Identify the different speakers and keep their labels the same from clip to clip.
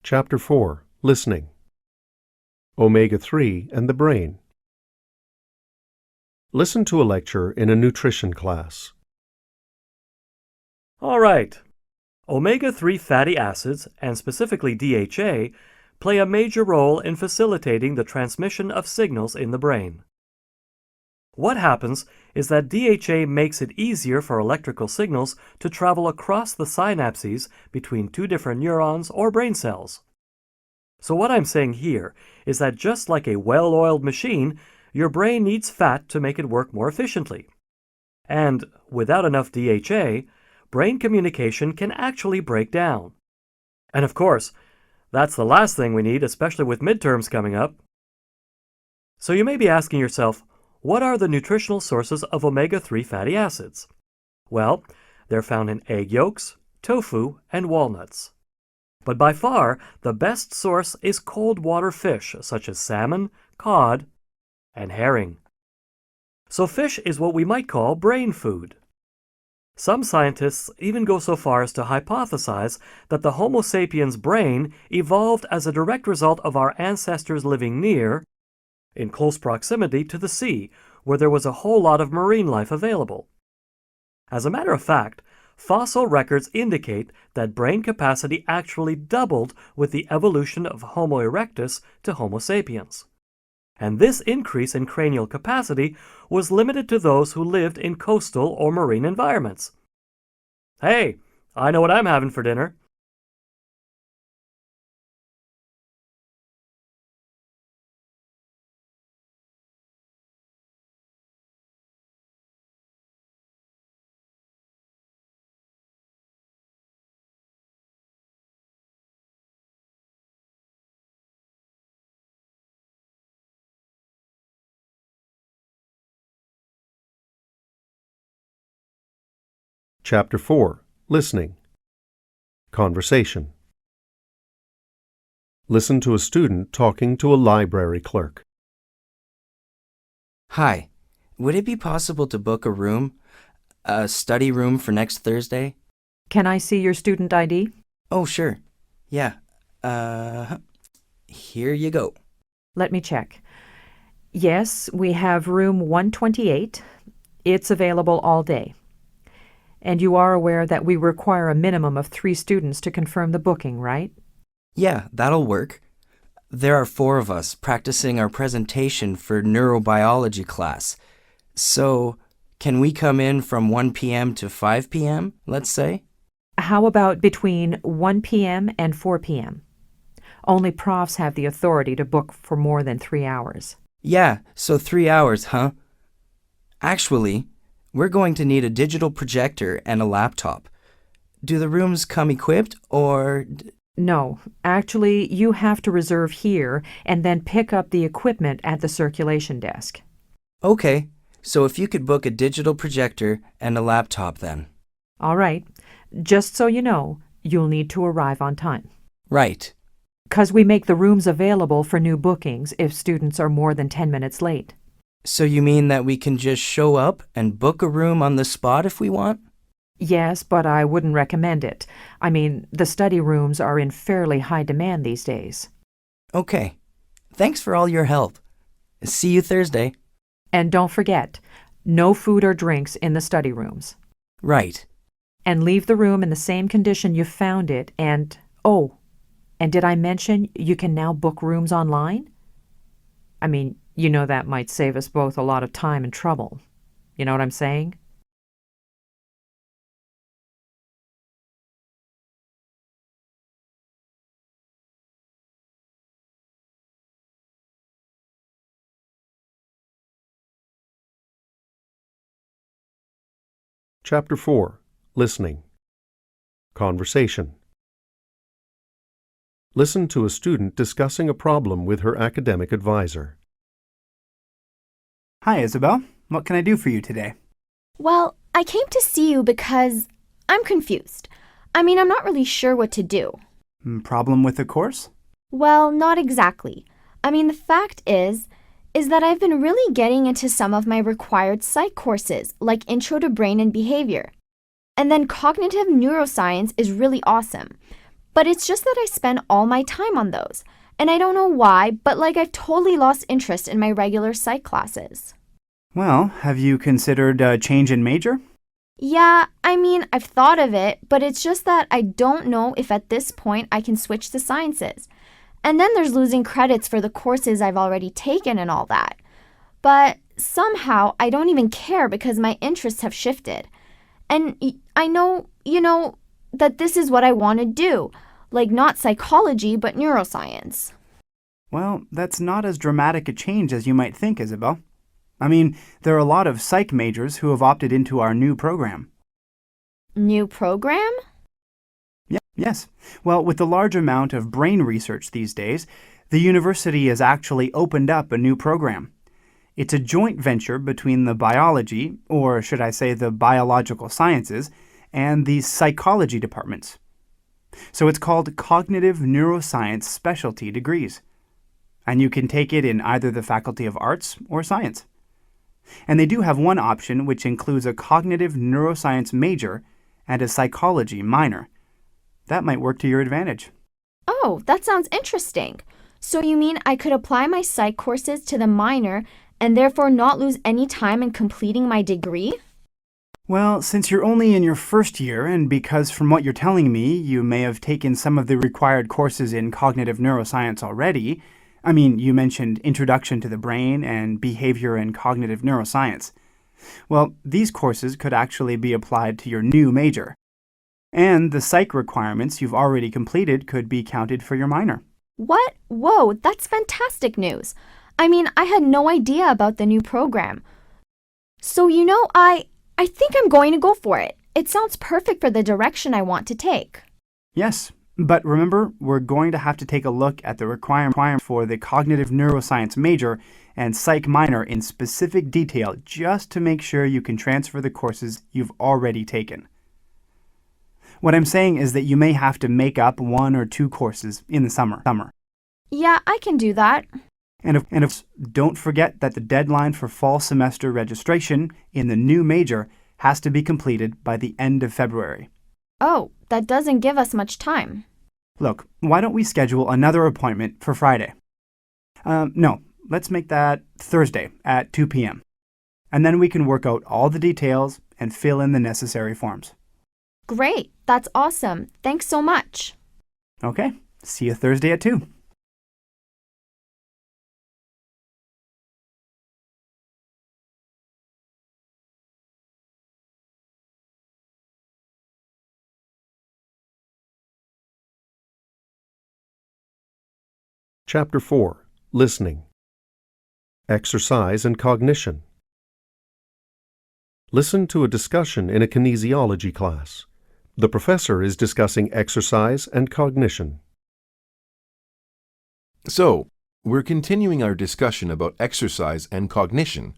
Speaker 1: Chapter 4. Listening. Omega-3 and the Brain. Listen to a lecture in a nutrition class.
Speaker 2: All right. Omega-3 fatty acids, and specifically DHA, play a major role in facilitating the transmission of signals in the brain. What happens is that DHA makes it easier for electrical signals to travel across the synapses between two different neurons or brain cells. So what I'm saying here is that just like a well-oiled machine, your brain needs fat to make it work more efficiently. And without enough DHA, brain communication can actually break down. And of course, that's the last thing we need, especially with midterms coming up. So you may be asking yourself, what are the nutritional sources of omega-3 fatty acids? Well, they're found in egg yolks, tofu, and walnuts. But by far, the best source is cold water fish such as salmon, cod, and herring. So fish is what we might call brain food. Some scientists even go so far as to hypothesize that the Homo sapiens brain evolved as a direct result of our ancestors living near, in close proximity to the sea, where there was a whole lot of marine life available. As a matter of fact, fossil records indicate that brain capacity actually doubled with the evolution of Homo erectus to Homo sapiens. And this increase in cranial capacity was limited to those who lived in coastal or marine environments. Hey, I know what I'm having for dinner.
Speaker 1: Chapter 4. Listening. Conversation. Listen to a student talking to a library clerk.
Speaker 3: Hi, would it be possible to book a study room for next Thursday?
Speaker 4: Can I see your student ID?
Speaker 3: Oh, sure. Yeah. Here you go.
Speaker 4: Let me check. Yes, we have room 128. It's available all day. And you are aware that we require a minimum of 3 students to confirm the booking, right?
Speaker 3: Yeah, that'll work. There are 4 of us practicing our presentation for neurobiology class. So, can we come in from 1 p.m. to 5 p.m., let's say?
Speaker 4: How about between 1 p.m. and 4 p.m.? Only profs have the authority to book for more than 3 hours.
Speaker 3: Yeah, so 3 hours, huh? Actually, we're going to need a digital projector and a laptop. Do the rooms come equipped, or...
Speaker 4: No, actually, you have to reserve here and then pick up the equipment at the circulation desk.
Speaker 3: Okay, so if you could book a digital projector and a laptop then.
Speaker 4: All right. Just so you know, you'll need to arrive on time.
Speaker 3: Right.
Speaker 4: 'Cause we make the rooms available for new bookings if students are more than 10 minutes late.
Speaker 3: So you mean that we can just show up and book a room on the spot if we want?
Speaker 4: Yes, but I wouldn't recommend it. I mean, the study rooms are in fairly high demand these days.
Speaker 3: Okay. Thanks for all your help. See you Thursday.
Speaker 4: And don't forget, no food or drinks in the study rooms.
Speaker 3: Right.
Speaker 4: And leave the room in the same condition you found it, and did I mention you can now book rooms online? I mean, you know that might save us both a lot of time and trouble. You know what I'm saying?
Speaker 1: Chapter 4. Listening. Conversation. Listen to a student discussing a problem with her academic advisor.
Speaker 5: Hi, Isabel. What can I do for you today?
Speaker 6: Well, I came to see you because I'm confused. I mean, I'm not really sure what to do.
Speaker 5: Problem with the course?
Speaker 6: Well, not exactly. I mean, the fact is that I've been really getting into some of my required psych courses, like Intro to Brain and Behavior. And then cognitive neuroscience is really awesome. But it's just that I spend all my time on those. And I don't know why, but I've totally lost interest in my regular psych classes.
Speaker 5: Well, have you considered a change in major?
Speaker 6: Yeah, I've thought of it, but it's just that I don't know if at this point I can switch to sciences. And then there's losing credits for the courses I've already taken and all that. But somehow I don't even care because my interests have shifted. And I know, that this is what I want to do. Not psychology, but neuroscience.
Speaker 5: Well, that's not as dramatic a change as you might think, Isabel. There are a lot of psych majors who have opted into our new program.
Speaker 6: New program?
Speaker 5: Yes. Well, with the large amount of brain research these days, the university has actually opened up a new program. It's a joint venture between the biology, or should I say the biological sciences, and the psychology departments. So it's called Cognitive Neuroscience Specialty Degrees. And you can take it in either the Faculty of Arts or Science. And they do have one option which includes a cognitive neuroscience major and a psychology minor. That might work to your advantage.
Speaker 6: Oh, that sounds interesting. So you mean I could apply my psych courses to the minor and therefore not lose any time in completing my degree?
Speaker 5: Well, since you're only in your first year, and because from what you're telling me, you may have taken some of the required courses in cognitive neuroscience already. You mentioned Introduction to the Brain and Behavior and Cognitive Neuroscience. Well, these courses could actually be applied to your new major. And the psych requirements you've already completed could be counted for your minor.
Speaker 6: What? Whoa, that's fantastic news. I had no idea about the new program. So, I think I'm going to go for it. It sounds perfect for the direction I want to take.
Speaker 5: Yes, but remember, we're going to have to take a look at the requirement for the cognitive neuroscience major and psych minor in specific detail just to make sure you can transfer the courses you've already taken. What I'm saying is that you may have to make up 1 or 2 courses in the summer.
Speaker 6: Yeah, I can do that.
Speaker 5: And don't forget that the deadline for fall semester registration in the new major has to be completed by the end of February.
Speaker 6: Oh, that doesn't give us much time.
Speaker 5: Look, why don't we schedule another appointment for Friday? No, let's make that Thursday at 2 p.m. And then we can work out all the details and fill in the necessary forms.
Speaker 6: Great, that's awesome. Thanks so much.
Speaker 5: Okay, see you Thursday at 2.
Speaker 1: Chapter 4. Listening. Exercise and Cognition. Listen to a discussion in a kinesiology class. The professor is discussing exercise and cognition.
Speaker 7: So, we're continuing our discussion about exercise and cognition,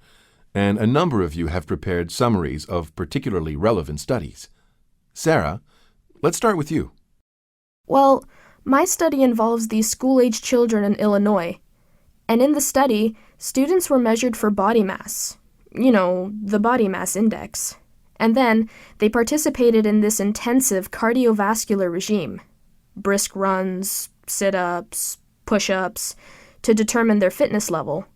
Speaker 7: and a number of you have prepared summaries of particularly relevant studies. Sarah, let's start with you.
Speaker 8: Well, my study involves these school-age children in Illinois. And in the study, students were measured for body mass. The body mass index. And then they participated in this intensive cardiovascular regime. Brisk runs, sit-ups, push-ups, to determine their fitness level.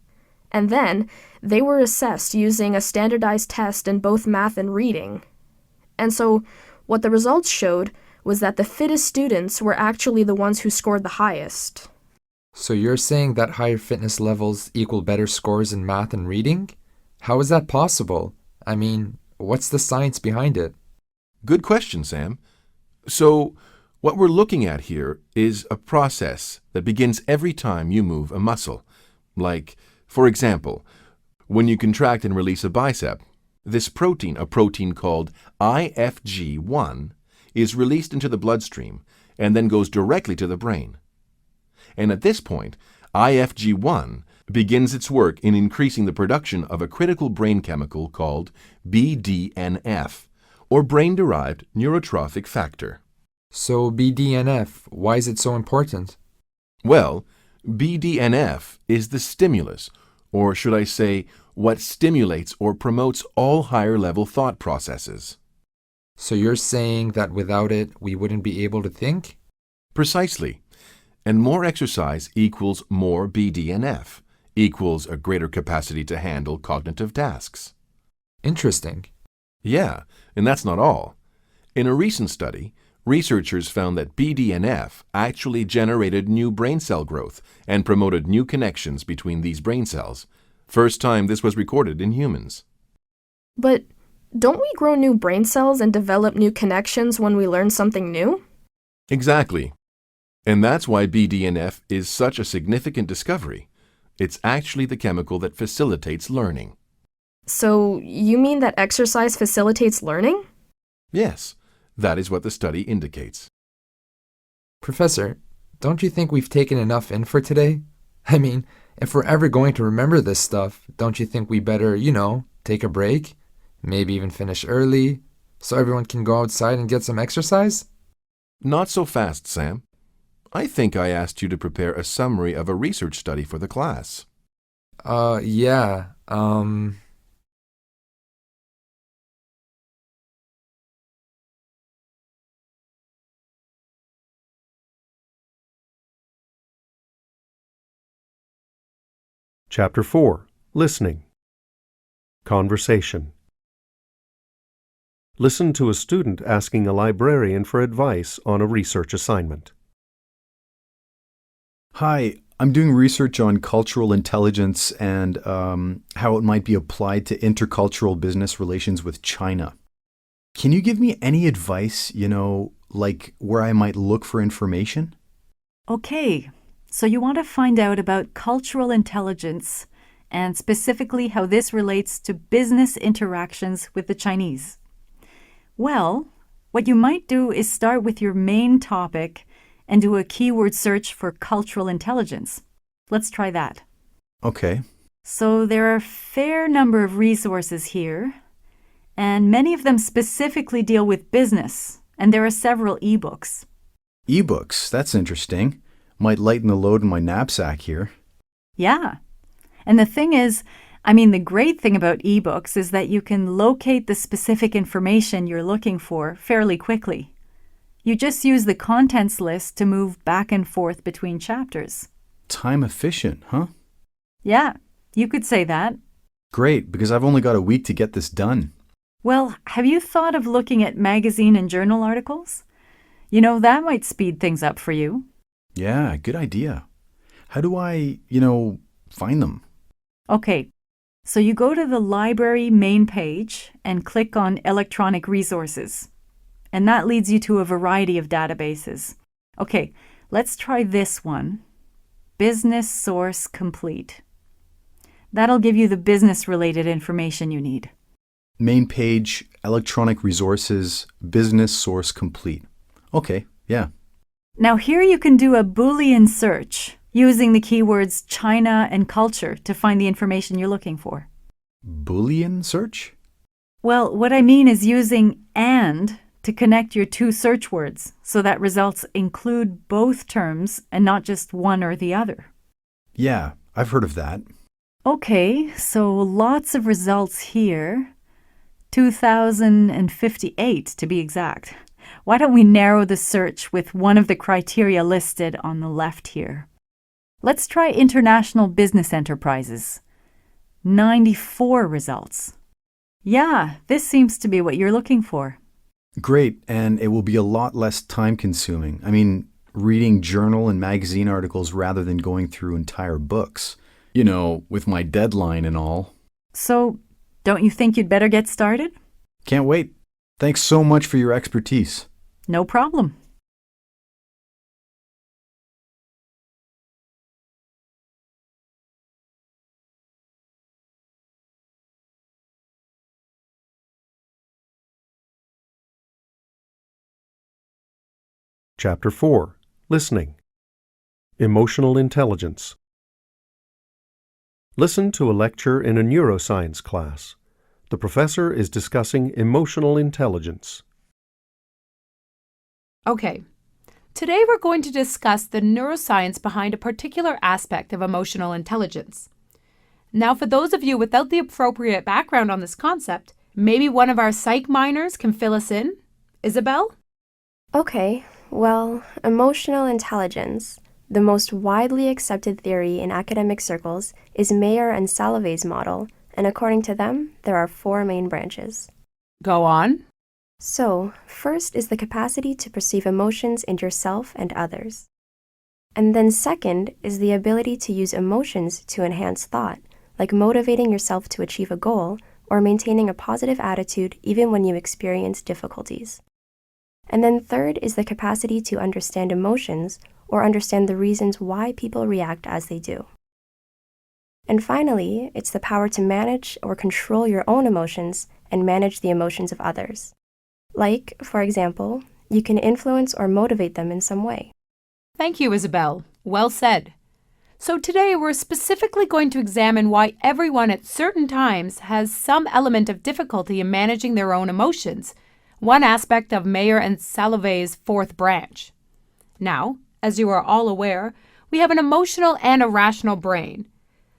Speaker 8: And then they were assessed using a standardized test in both math and reading. And so what the results showed was that the fittest students were actually the ones who scored the highest.
Speaker 9: So you're saying that higher fitness levels equal better scores in math and reading? How is that possible? What's the science behind it?
Speaker 7: Good question, Sam. So, what we're looking at here is a process that begins every time you move a muscle. Like, for example, when you contract and release a bicep, this protein, a protein called IFG1, is released into the bloodstream and then goes directly to the brain. And at this point, IFG1 begins its work in increasing the production of a critical brain chemical called BDNF, or brain-derived neurotrophic factor.
Speaker 9: So BDNF, why is it so important?
Speaker 7: Well, BDNF is the stimulus, or should I say, what stimulates or promotes all higher-level thought processes.
Speaker 9: So you're saying that without it, we wouldn't be able to think?
Speaker 7: Precisely. And more exercise equals more BDNF, equals a greater capacity to handle cognitive tasks.
Speaker 9: Interesting.
Speaker 7: Yeah, and that's not all. In a recent study, researchers found that BDNF actually generated new brain cell growth and promoted new connections between these brain cells. First time this was recorded in humans.
Speaker 8: But don't we grow new brain cells and develop new connections when we learn something new?
Speaker 7: Exactly. And that's why BDNF is such a significant discovery. It's actually the chemical that facilitates learning.
Speaker 8: So, you mean that exercise facilitates learning?
Speaker 7: Yes, that is what the study indicates.
Speaker 9: Professor, don't you think we've taken enough in for today? I mean, if we're ever going to remember this stuff, don't you think we better, take a break? Maybe even finish early, so everyone can go outside and get some exercise?
Speaker 7: Not so fast, Sam. I think I asked you to prepare a summary of a research study for the class.
Speaker 9: Yeah,
Speaker 1: Chapter 4. Listening. Conversation. Listen to a student asking a librarian for advice on a research assignment.
Speaker 10: Hi, I'm doing research on cultural intelligence and how it might be applied to intercultural business relations with China. Can you give me any advice, like where I might look for information?
Speaker 11: Okay, so you want to find out about cultural intelligence and specifically how this relates to business interactions with the Chinese. Well, what you might do is start with your main topic and do a keyword search for cultural intelligence. Let's try that.
Speaker 10: Okay.
Speaker 11: So there are a fair number of resources here, and many of them specifically deal with business, and there are several ebooks.
Speaker 10: Ebooks, that's interesting. Might lighten the load in my knapsack here.
Speaker 11: Yeah. And the thing is, the great thing about ebooks is that you can locate the specific information you're looking for fairly quickly. You just use the contents list to move back and forth between chapters.
Speaker 10: Time efficient, huh?
Speaker 11: Yeah, you could say that.
Speaker 10: Great, because I've only got a week to get this done.
Speaker 11: Well, have you thought of looking at magazine and journal articles? That might speed things up for you.
Speaker 10: Yeah, good idea. How do I, find them?
Speaker 11: Okay, so you go to the library main page and click on Electronic Resources. And that leads you to a variety of databases. Okay, let's try this one. Business Source Complete. That'll give you the business-related information you need.
Speaker 10: Main page, Electronic Resources, Business Source Complete. Okay, yeah.
Speaker 11: Now here you can do a Boolean search using the keywords China and culture to find the information you're looking for.
Speaker 10: Boolean search?
Speaker 11: Well, what I mean is using and to connect your two search words so that results include both terms and not just one or the other.
Speaker 10: Yeah, I've heard of that.
Speaker 11: Okay, so lots of results here. 2,058 to be exact. Why don't we narrow the search with one of the criteria listed on the left here? Let's try international business enterprises. 94 results. Yeah, this seems to be what you're looking for.
Speaker 10: Great, and it will be a lot less time-consuming. Reading journal and magazine articles rather than going through entire books. With my deadline and all.
Speaker 11: So, don't you think you'd better get started?
Speaker 10: Can't wait. Thanks so much for your expertise.
Speaker 11: No problem.
Speaker 1: Chapter 4. Listening. Emotional intelligence. Listen to a lecture in a neuroscience class. The professor is discussing emotional intelligence.
Speaker 12: Okay, today we're going to discuss the neuroscience behind a particular aspect of emotional intelligence. Now, for those of you without the appropriate background on this concept, maybe one of our psych minors can fill us in. Isabel?
Speaker 8: Okay,
Speaker 13: Well, emotional intelligence, the most widely accepted theory in academic circles, is Mayer and Salovey's model, and according to them, there are 4 main branches.
Speaker 12: Go on.
Speaker 13: So, first is the capacity to perceive emotions in yourself and others. And then second is the ability to use emotions to enhance thought, like motivating yourself to achieve a goal or maintaining a positive attitude even when you experience difficulties. And then third is the capacity to understand emotions or understand the reasons why people react as they do. And finally, it's the power to manage or control your own emotions and manage the emotions of others. Like, for example, you can influence or motivate them in some way.
Speaker 12: Thank you, Isabel. Well said. So today we're specifically going to examine why everyone at certain times has some element of difficulty in managing their own emotions, one aspect of Mayer and Salovey's 4th branch. Now, as you are all aware, we have an emotional and a rational brain,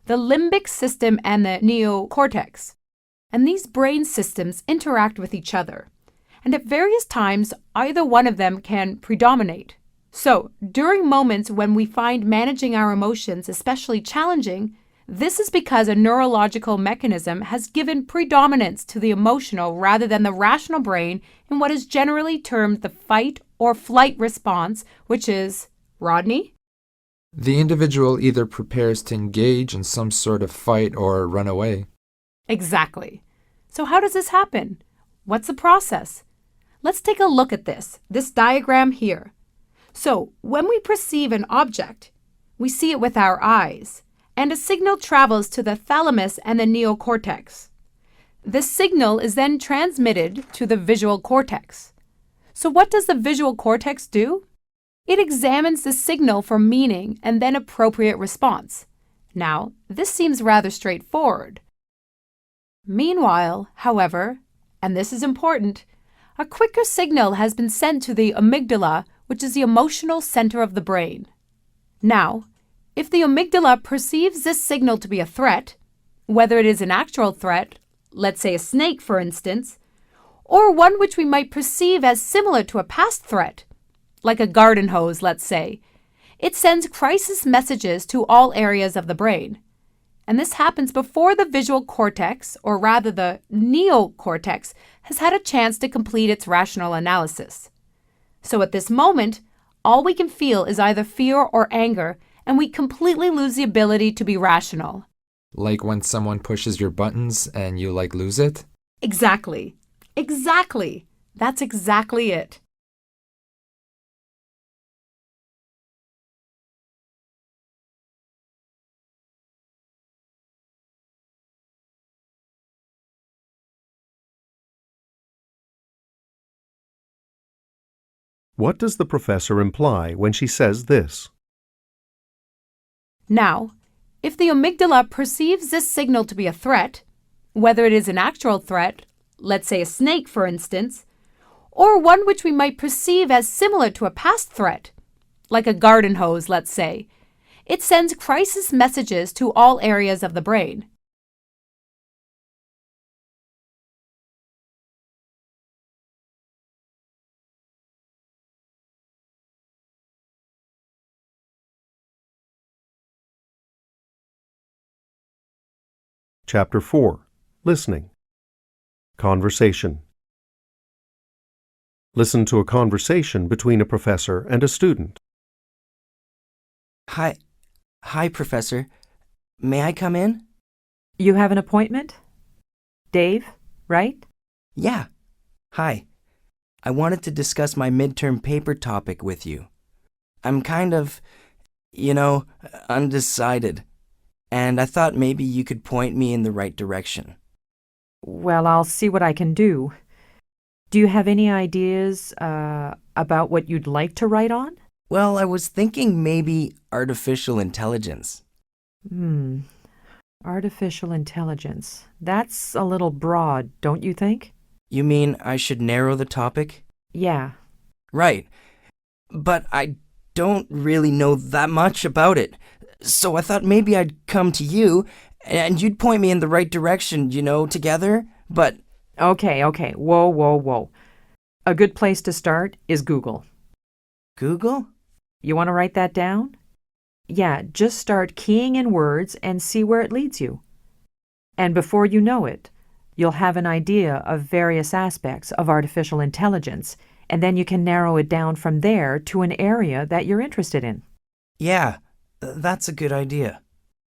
Speaker 12: the limbic system and the neocortex. And these brain systems interact with each other. And at various times, either one of them can predominate. So, during moments when we find managing our emotions especially challenging, this is because a neurological mechanism has given predominance to the emotional rather than the rational brain in what is generally termed the fight or flight response, which is, Rodney?
Speaker 9: The individual either prepares to engage in some sort of fight or run away.
Speaker 12: Exactly. So how does this happen? What's the process? Let's take a look at this diagram here. So, when we perceive an object, we see it with our eyes, and a signal travels to the thalamus and the neocortex. This signal is then transmitted to the visual cortex. So what does the visual cortex do? It examines the signal for meaning and then appropriate response. Now, this seems rather straightforward. Meanwhile, however, and this is important, a quicker signal has been sent to the amygdala, which is the emotional center of the brain. Now, if the amygdala perceives this signal to be a threat, whether it is an actual threat, let's say a snake for instance, or one which we might perceive as similar to a past threat, like a garden hose, let's say, it sends crisis messages to all areas of the brain. And this happens before the visual cortex, or rather the neocortex, has had a chance to complete its rational analysis. So at this moment, all we can feel is either fear or anger, and we completely lose the ability to be rational.
Speaker 9: Like when someone pushes your buttons and you lose it?
Speaker 12: Exactly. Exactly. That's exactly it.
Speaker 1: What does the professor imply when she says this?
Speaker 12: Now, if the amygdala perceives this signal to be a threat, whether it is an actual threat, let's say a snake for instance, or one which we might perceive as similar to a past threat, like a garden hose, let's say, it sends crisis messages to all areas of the brain.
Speaker 1: Chapter 4. Listening. Conversation. Listen to a conversation between a professor and a student.
Speaker 3: Hi, Professor. May I come in?
Speaker 4: You have an appointment? Dave, right?
Speaker 3: Yeah. Hi. I wanted to discuss my midterm paper topic with you. I'm kind of, undecided. And I thought maybe you could point me in the right direction.
Speaker 4: Well, I'll see what I can do. Do you have any ideas about what you'd like to write on?
Speaker 3: Well, I was thinking maybe artificial intelligence.
Speaker 4: Artificial intelligence. That's a little broad, don't you think?
Speaker 3: You mean I should narrow the topic?
Speaker 4: Yeah.
Speaker 3: Right. But I don't really know that much about it. So I thought maybe I'd come to you, and you'd point me in the right direction, together, but...
Speaker 4: Okay. Whoa. A good place to start is Google.
Speaker 3: Google?
Speaker 4: You want to write that down? Yeah, just start keying in words and see where it leads you. And before you know it, you'll have an idea of various aspects of artificial intelligence, and then you can narrow it down from there to an area that you're interested in.
Speaker 3: Yeah, that's a good idea.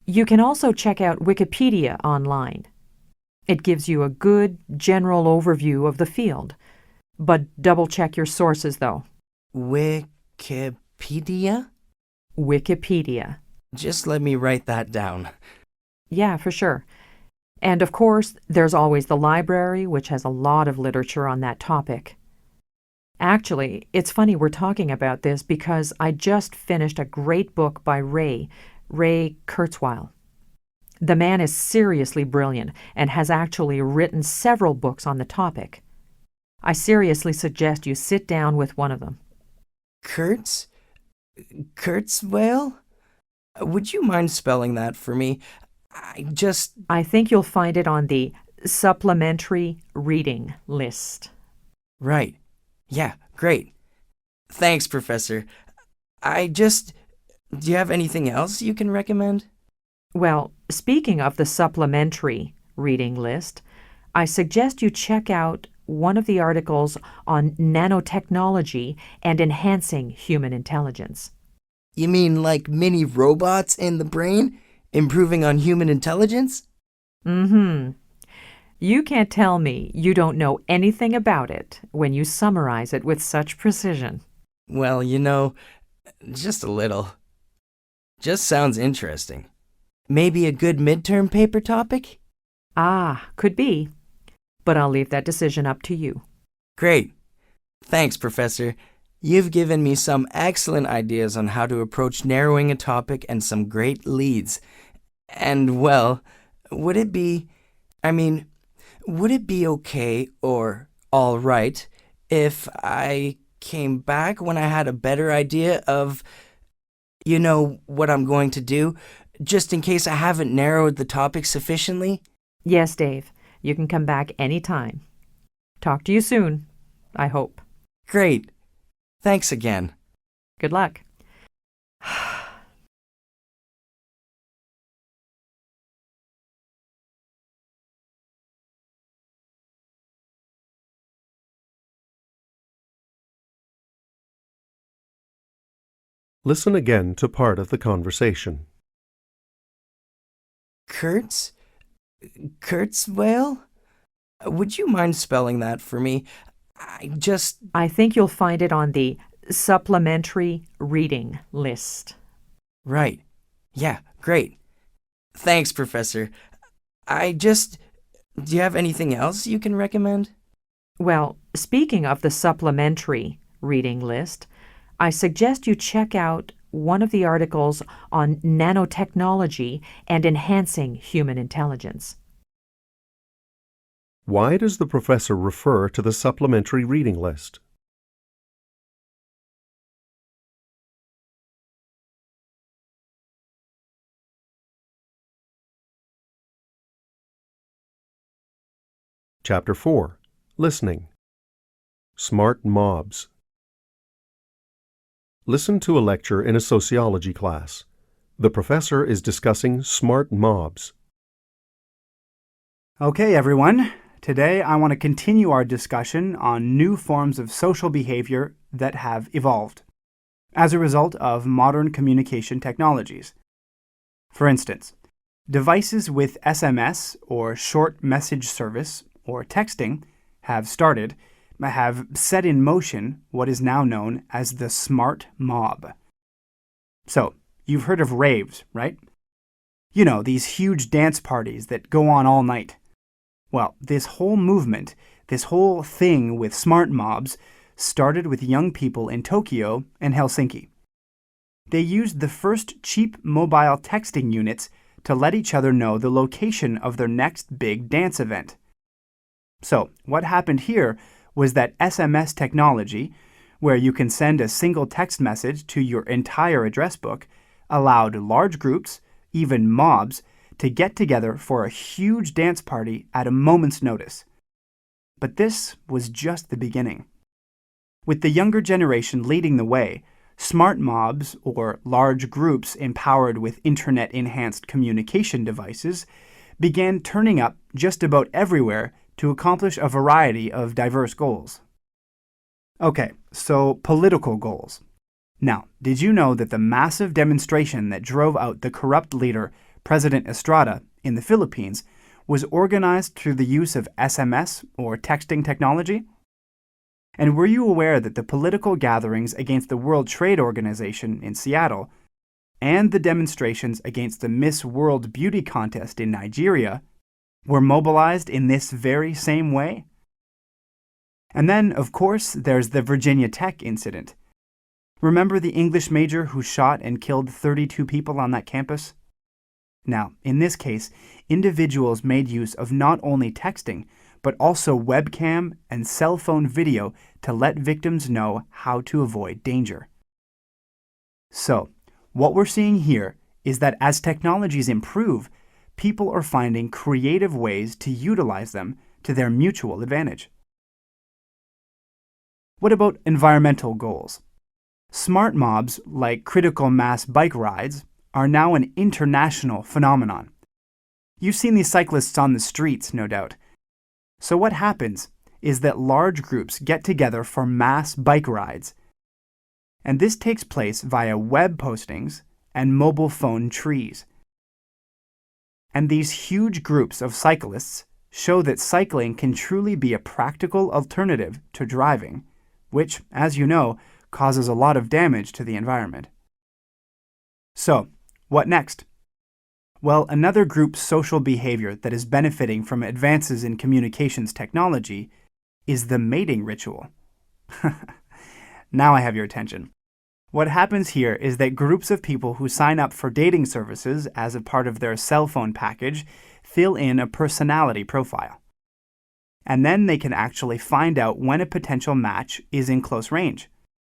Speaker 4: You can also check out Wikipedia online. It gives you a good, general overview of the field. But double-check your sources, though.
Speaker 3: Wikipedia?
Speaker 4: Wikipedia.
Speaker 3: Just let me write that down.
Speaker 4: Yeah, for sure. And of course, there's always the library, which has a lot of literature on that topic. Actually, it's funny we're talking about this because I just finished a great book by Ray Kurzweil. The man is seriously brilliant and has actually written several books on the topic. I seriously suggest you sit down with one of them.
Speaker 3: Kurzweil? Would you mind spelling that for me?
Speaker 4: I think you'll find it on the supplementary reading list.
Speaker 3: Right. Yeah, great. Thanks, Professor. Do you have anything else you can recommend?
Speaker 4: Well, speaking of the supplementary reading list, I suggest you check out one of the articles on nanotechnology and enhancing human intelligence.
Speaker 3: You mean like mini robots in the brain, improving on human intelligence?
Speaker 4: Mm-hmm. You can't tell me you don't know anything about it when you summarize it with such precision.
Speaker 3: Well, just a little. Just sounds interesting. Maybe a good midterm paper topic?
Speaker 4: Could be. But I'll leave that decision up to you.
Speaker 3: Great. Thanks, Professor. You've given me some excellent ideas on how to approach narrowing a topic and some great leads. And, well, would it be okay or all right if I came back when I had a better idea of, what I'm going to do, just in case I haven't narrowed the topic sufficiently?
Speaker 4: Yes, Dave. You can come back anytime. Talk to you soon, I hope.
Speaker 3: Great. Thanks again.
Speaker 4: Good luck.
Speaker 1: Listen again to part of the conversation.
Speaker 3: Kurzweil? Would you mind spelling that for me?
Speaker 4: I think you'll find it on the supplementary reading list.
Speaker 3: Right. Yeah, great. Thanks, Professor. Do you have anything else you can recommend?
Speaker 4: Well, speaking of the supplementary reading list, I suggest you check out one of the articles on nanotechnology and enhancing human intelligence.
Speaker 1: Why does the professor refer to the supplementary reading list? Chapter 4. Listening. Smart Mobs. Listen to a lecture in a sociology class. The professor is discussing smart mobs.
Speaker 5: Okay, everyone. Today I want to continue our discussion on new forms of social behavior that have evolved as a result of modern communication technologies. For instance, devices with SMS or short message service or texting have set in motion what is now known as the smart mob. So, you've heard of raves, right? These huge dance parties that go on all night. Well, this whole movement, this whole thing with smart mobs, started with young people in Tokyo and Helsinki. They used the first cheap mobile texting units to let each other know the location of their next big dance event. So, what happened here was that SMS technology, where you can send a single text message to your entire address book, allowed large groups, even mobs, to get together for a huge dance party at a moment's notice. But this was just the beginning. With the younger generation leading the way, Smart mobs, or large groups empowered with internet-enhanced communication devices, began turning up just about everywhere to accomplish a variety of diverse goals. Okay, so political goals. Now, did you know that the massive demonstration that drove out the corrupt leader, President Estrada, in the Philippines was organized through the use of SMS, or texting technology? And were you aware that the political gatherings against the World Trade Organization in Seattle and the demonstrations against the Miss World Beauty contest in Nigeria were mobilized in this very same way? And then, of course, there's the Virginia Tech incident. Remember the English major who shot and killed 32 people on that campus? Now, in this case, individuals made use of not only texting, but also webcam and cell phone video to let victims know how to avoid danger. So, what we're seeing here is that as technologies improve, people are finding creative ways to utilize them to their mutual advantage. What about environmental goals? Smart mobs, like critical mass bike rides, are now an international phenomenon. You've seen these cyclists on the streets, no doubt. So what happens is that large groups get together for mass bike rides. And this takes place via web postings and mobile phone trees. And these huge groups of cyclists show that cycling can truly be a practical alternative to driving, which, as you know, causes a lot of damage to the environment. So, what next? Well, another group's social behavior that is benefiting from advances in communications technology is the mating ritual. Now I have your attention. What happens here is that groups of people who sign up for dating services as a part of their cell phone package fill in a personality profile. And then they can actually find out when a potential match is in close range,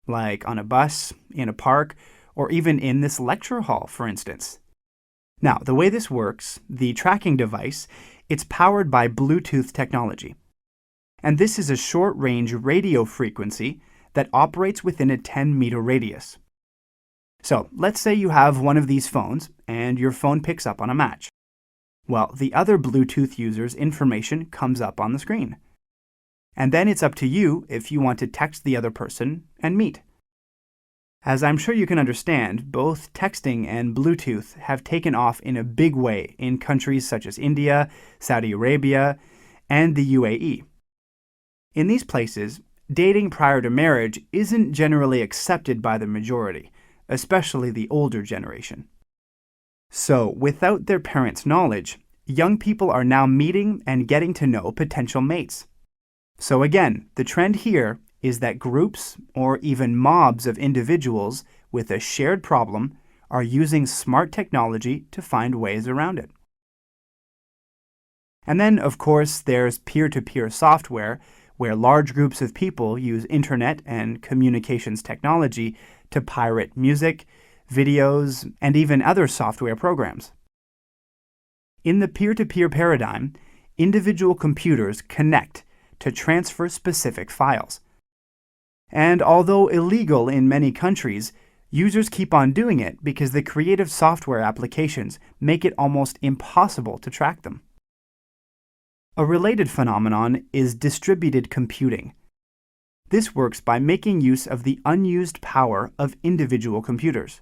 Speaker 5: like on a bus, in a park, or even in this lecture hall, for instance. Now, the way this works, the tracking device, it's powered by Bluetooth technology. And this is a short-range radio frequency that operates within a 10-meter radius. So, let's say you have one of these phones, and your phone picks up on a match. Well, the other Bluetooth user's information comes up on the screen. And then it's up to you if you want to text the other person and meet. As I'm sure you can understand, both texting and Bluetooth have taken off in a big way in countries such as India, Saudi Arabia, and the UAE. In these places, dating prior to marriage isn't generally accepted by the majority, especially the older generation. So, without their parents' knowledge, young people are now meeting and getting to know potential mates. So again, the trend here is that groups or even mobs of individuals with a shared problem are using smart technology to find ways around it. And then, of course, there's peer-to-peer software, where large groups of people use internet and communications technology to pirate music, videos, and even other software programs. In the peer-to-peer paradigm, individual computers connect to transfer specific files. And although illegal in many countries, users keep on doing it because the creative software applications make it almost impossible to track them. A related phenomenon is distributed computing. This works by making use of the unused power of individual computers.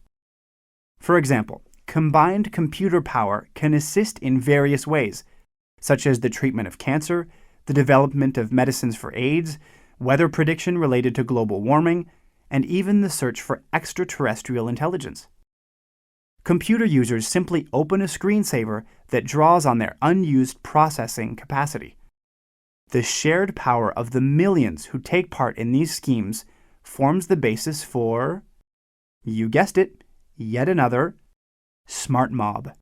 Speaker 5: For example, combined computer power can assist in various ways, such as the treatment of cancer, the development of medicines for AIDS, weather prediction related to global warming, and even the search for extraterrestrial intelligence. Computer users simply open a screensaver that draws on their unused processing capacity. The shared power of the millions who take part in these schemes forms the basis for, you guessed it, yet another smart mob.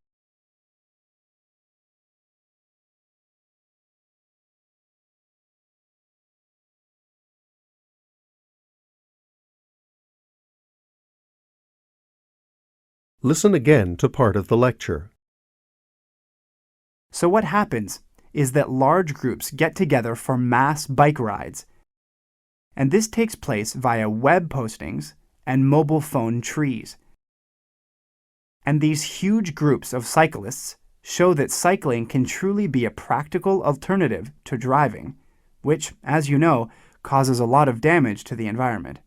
Speaker 1: Listen again to part of the lecture.
Speaker 5: So what happens is that large groups get together for mass bike rides. And this takes place via web postings and mobile phone trees. And these huge groups of cyclists show that cycling can truly be a practical alternative to driving, which, as you know, causes a lot of damage to the environment.